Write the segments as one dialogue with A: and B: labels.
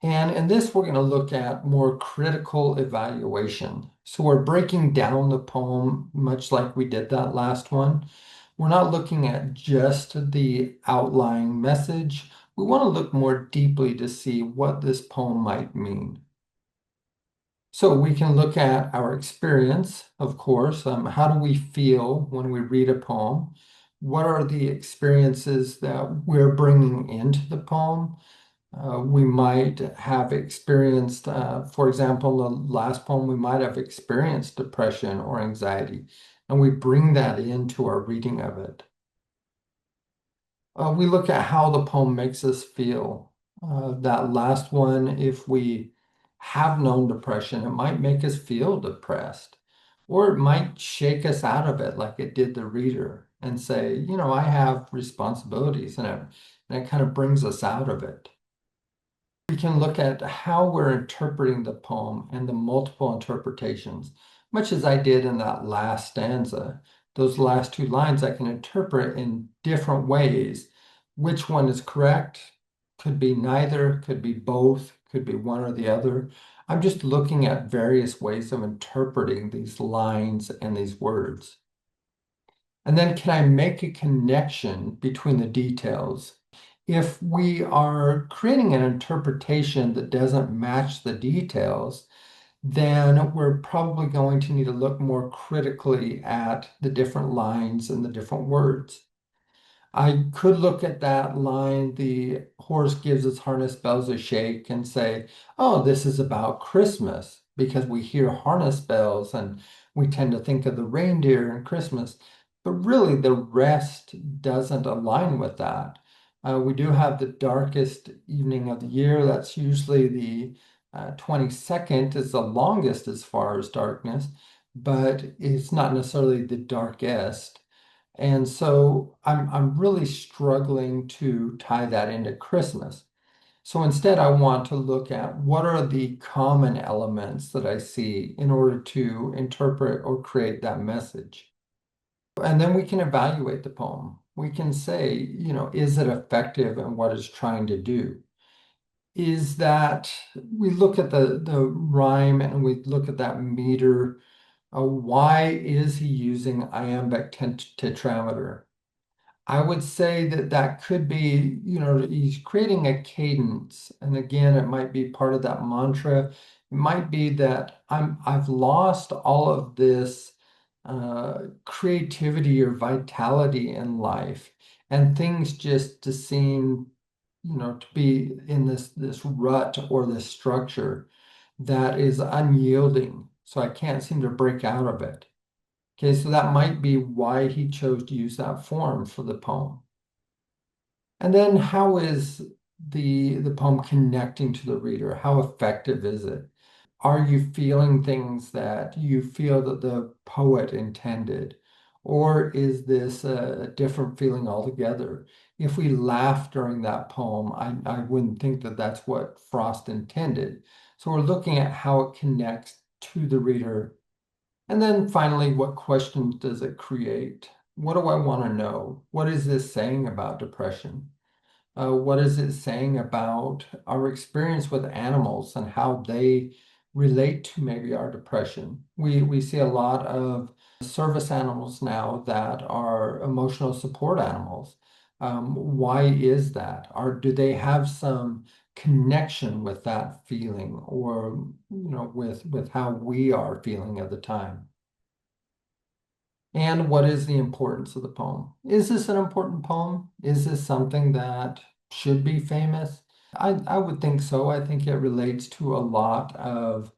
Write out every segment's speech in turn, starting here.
A: And in this, we're going to look at more critical evaluation. So we're breaking down the poem much like we did that last one. We're not looking at just the outlying message. We want to look more deeply to see what this poem might mean. So we can look at our experience, of course. How do we feel when we read a poem? What are the experiences that we're bringing into the poem? We might have experienced, for example, the last poem, we might have experienced depression or anxiety, and we bring that into our reading of it. We look at how the poem makes us feel. That last one, if we have known depression, it might make us feel depressed, or it might shake us out of it like it did the reader and say, I have responsibilities, and it kind of brings us out of it. We can look at how we're interpreting the poem and the multiple interpretations, much as I did in that last stanza. Those last two lines I can interpret in different ways. Which one is correct? Could be neither, could be both, could be one or the other. I'm just looking at various ways of interpreting these lines and these words. And then can I make a connection between the details? If we are creating an interpretation that doesn't match the details, then we're probably going to need to look more critically at the different lines and the different words. I could look at that line, the horse gives its harness bells a shake, and say, oh, this is about Christmas, because we hear harness bells and we tend to think of the reindeer and Christmas. But really, the rest doesn't align with that. We do have the darkest evening of the year. That's usually the 22nd is the longest as far as darkness, but it's not necessarily the darkest. And so I'm really struggling to tie that into Christmas. So instead, I want to look at what are the common elements that I see in order to interpret or create that message. And then we can evaluate the poem. We can say, is it effective in what it's trying to do? Is that we look at the rhyme and we look at that meter. Why is he using iambic tetrameter? I would say that that could be, he's creating a cadence. And again, it might be part of that mantra. It might be that I've lost all of this creativity or vitality in life, and things just to seem, to be in this rut or this structure that is unyielding. So I can't seem to break out of it. Okay, so that might be why he chose to use that form for the poem. And then how is the poem connecting to the reader? How effective is it? Are you feeling things that you feel that the poet intended? Or is this a different feeling altogether? If we laugh during that poem, I wouldn't think that that's what Frost intended. So we're looking at how it connects to the reader. And then finally, what questions does it create? What do I want to know? What is this saying about depression? What is it saying about our experience with animals and how they relate to maybe our depression? We see a lot of service animals now that are emotional support animals. Why is that? Or do they have some connection with that feeling or with how we are feeling at the time? And what is the importance of the poem? Is this an important poem? Is this something that should be famous? I would think so. I think it relates to a lot of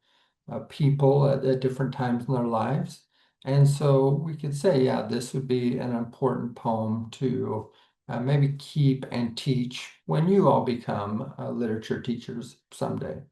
A: people at different times in their lives. And so we could say, yeah, this would be an important poem to maybe keep and teach when you all become literature teachers someday.